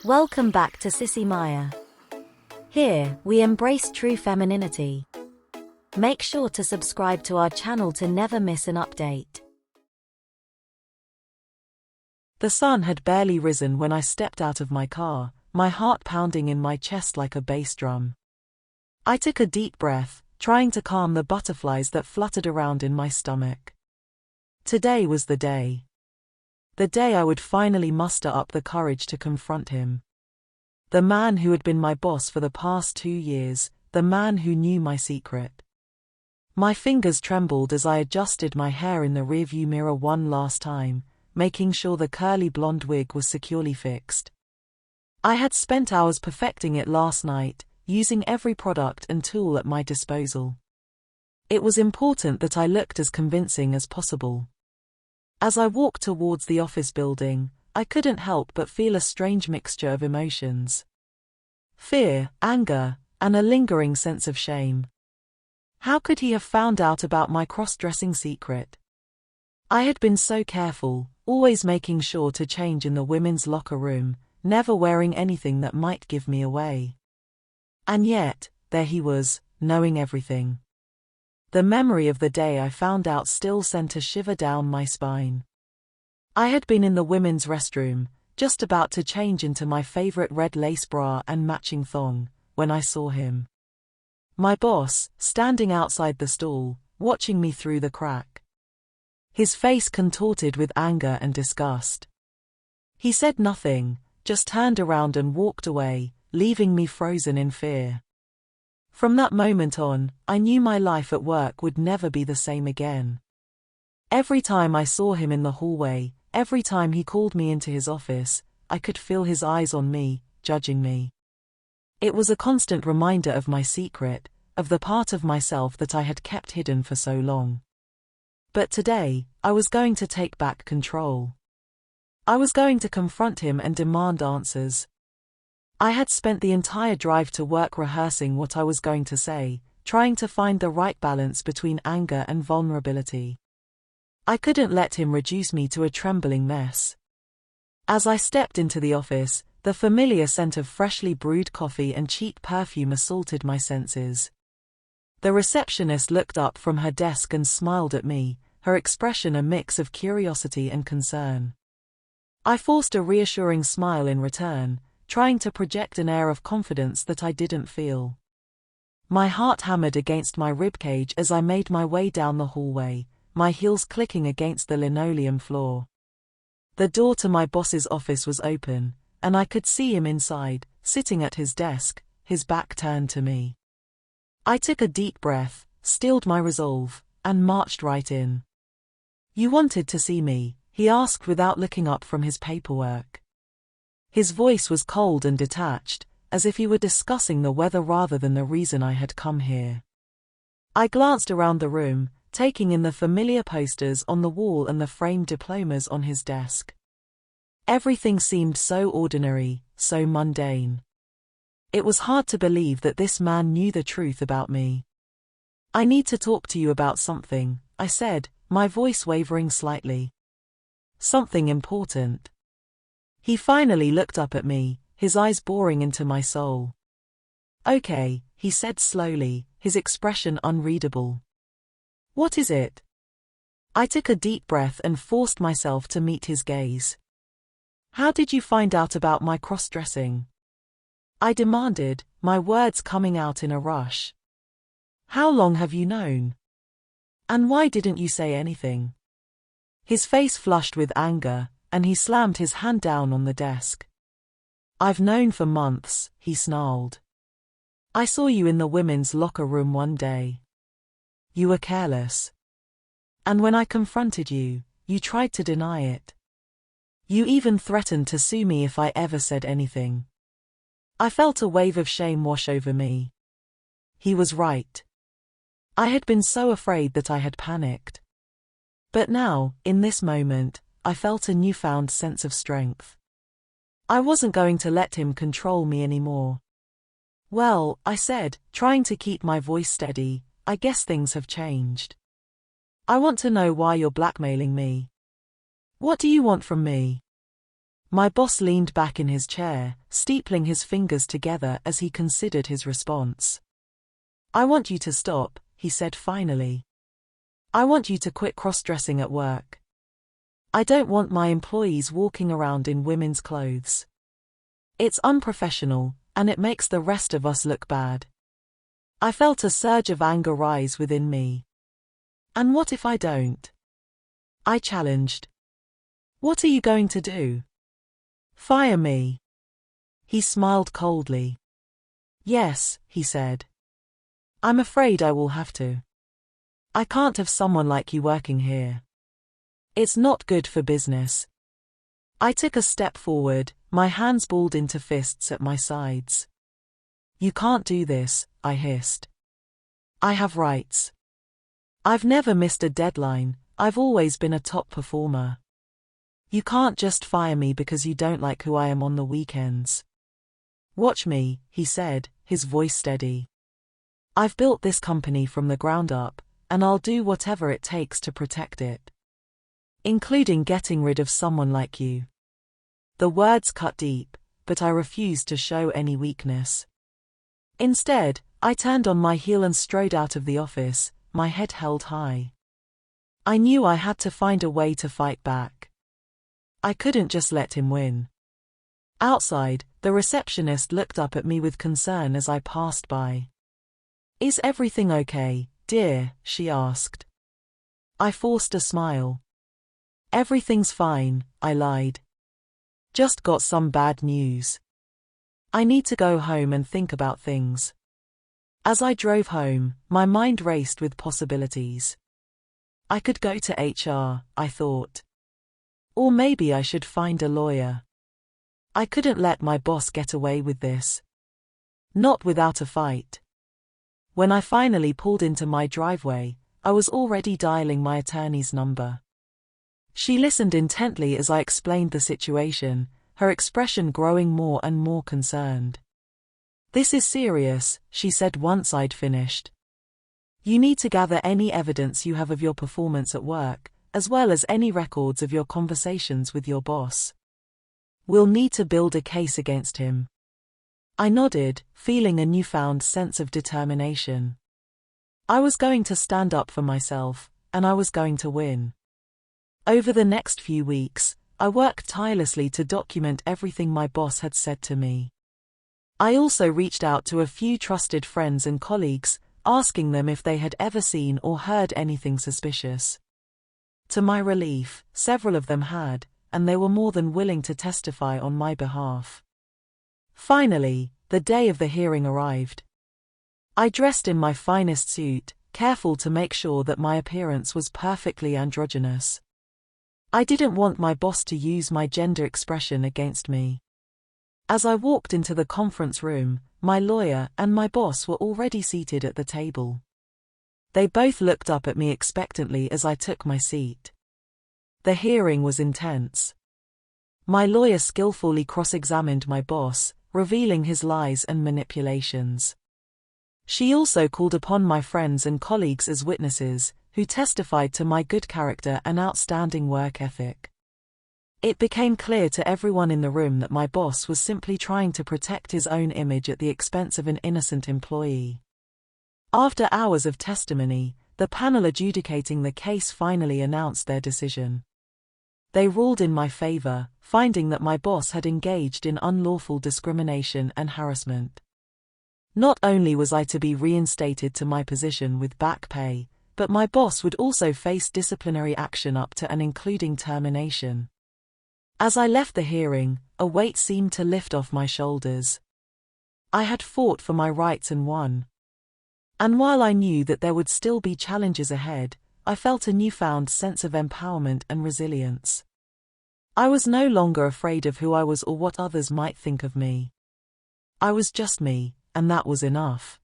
Welcome back to Sissy Maya. Here, we embrace true femininity. Make sure to subscribe to our channel to never miss an update. The sun had barely risen when I stepped out of my car, my heart pounding in my chest like a bass drum. I took a deep breath, trying to calm the butterflies that fluttered around in my stomach. Today was the day. The day I would finally muster up the courage to confront him. The man who had been my boss for the past 2 years, the man who knew my secret. My fingers trembled as I adjusted my hair in the rearview mirror one last time, making sure the curly blonde wig was securely fixed. I had spent hours perfecting it last night, using every product and tool at my disposal. It was important that I looked as convincing as possible. As I walked towards the office building, I couldn't help but feel a strange mixture of emotions. Fear, anger, and a lingering sense of shame. How could he have found out about my cross-dressing secret? I had been so careful, always making sure to change in the women's locker room, never wearing anything that might give me away. And yet, there he was, knowing everything. The memory of the day I found out still sent a shiver down my spine. I had been in the women's restroom, just about to change into my favorite red lace bra and matching thong, when I saw him. My boss, standing outside the stall, watching me through the crack. His face contorted with anger and disgust. He said nothing, just turned around and walked away, leaving me frozen in fear. From that moment on, I knew my life at work would never be the same again. Every time I saw him in the hallway, every time he called me into his office, I could feel his eyes on me, judging me. It was a constant reminder of my secret, of the part of myself that I had kept hidden for so long. But today, I was going to take back control. I was going to confront him and demand answers. I had spent the entire drive to work rehearsing what I was going to say, trying to find the right balance between anger and vulnerability. I couldn't let him reduce me to a trembling mess. As I stepped into the office, the familiar scent of freshly brewed coffee and cheap perfume assaulted my senses. The receptionist looked up from her desk and smiled at me, her expression a mix of curiosity and concern. I forced a reassuring smile in return, trying to project an air of confidence that I didn't feel. My heart hammered against my ribcage as I made my way down the hallway, my heels clicking against the linoleum floor. The door to my boss's office was open, and I could see him inside, sitting at his desk, his back turned to me. I took a deep breath, steeled my resolve, and marched right in. "You wanted to see me?" he asked without looking up from his paperwork. His voice was cold and detached, as if he were discussing the weather rather than the reason I had come here. I glanced around the room, taking in the familiar posters on the wall and the framed diplomas on his desk. Everything seemed so ordinary, so mundane. It was hard to believe that this man knew the truth about me. "I need to talk to you about something," I said, my voice wavering slightly. "Something important." He finally looked up at me, his eyes boring into my soul. "Okay," he said slowly, his expression unreadable. "What is it?" I took a deep breath and forced myself to meet his gaze. "How did you find out about my cross-dressing?" I demanded, my words coming out in a rush. "How long have you known? And why didn't you say anything?" His face flushed with anger, and he slammed his hand down on the desk. "I've known for months," he snarled. "I saw you in the women's locker room one day. You were careless. And when I confronted you, you tried to deny it. You even threatened to sue me if I ever said anything." I felt a wave of shame wash over me. He was right. I had been so afraid that I had panicked. But now, in this moment, I felt a newfound sense of strength. I wasn't going to let him control me anymore. "Well," I said, trying to keep my voice steady, "I guess things have changed. I want to know why you're blackmailing me. What do you want from me?" My boss leaned back in his chair, steepling his fingers together as he considered his response. "I want you to stop," he said finally. "I want you to quit cross-dressing at work. I don't want my employees walking around in women's clothes. It's unprofessional, and it makes the rest of us look bad." I felt a surge of anger rise within me. "And what if I don't?" I challenged. "What are you going to do? Fire me?" He smiled coldly. "Yes," he said. "I'm afraid I will have to. I can't have someone like you working here. It's not good for business." I took a step forward, my hands balled into fists at my sides. "You can't do this," I hissed. "I have rights. I've never missed a deadline, I've always been a top performer. You can't just fire me because you don't like who I am on the weekends." "Watch me," he said, his voice steady. "I've built this company from the ground up, and I'll do whatever it takes to protect it. Including getting rid of someone like you." The words cut deep, but I refused to show any weakness. Instead, I turned on my heel and strode out of the office, my head held high. I knew I had to find a way to fight back. I couldn't just let him win. Outside, the receptionist looked up at me with concern as I passed by. "Is everything okay, dear?" she asked. I forced a smile. "Everything's fine," I lied. "Just got some bad news. I need to go home and think about things." As I drove home, my mind raced with possibilities. I could go to HR, I thought. Or maybe I should find a lawyer. I couldn't let my boss get away with this. Not without a fight. When I finally pulled into my driveway, I was already dialing my attorney's number. She listened intently as I explained the situation, her expression growing more and more concerned. "This is serious," she said once I'd finished. "You need to gather any evidence you have of your performance at work, as well as any records of your conversations with your boss. We'll need to build a case against him." I nodded, feeling a newfound sense of determination. I was going to stand up for myself, and I was going to win. Over the next few weeks, I worked tirelessly to document everything my boss had said to me. I also reached out to a few trusted friends and colleagues, asking them if they had ever seen or heard anything suspicious. To my relief, several of them had, and they were more than willing to testify on my behalf. Finally, the day of the hearing arrived. I dressed in my finest suit, careful to make sure that my appearance was perfectly androgynous. I didn't want my boss to use my gender expression against me. As I walked into the conference room, my lawyer and my boss were already seated at the table. They both looked up at me expectantly as I took my seat. The hearing was intense. My lawyer skillfully cross-examined my boss, revealing his lies and manipulations. She also called upon my friends and colleagues as witnesses, who testified to my good character and outstanding work ethic. It became clear to everyone in the room that my boss was simply trying to protect his own image at the expense of an innocent employee. After hours of testimony, the panel adjudicating the case finally announced their decision. They ruled in my favor, finding that my boss had engaged in unlawful discrimination and harassment. Not only was I to be reinstated to my position with back pay, but my boss would also face disciplinary action up to and including termination. As I left the hearing, a weight seemed to lift off my shoulders. I had fought for my rights and won. And while I knew that there would still be challenges ahead, I felt a newfound sense of empowerment and resilience. I was no longer afraid of who I was or what others might think of me. I was just me, and that was enough.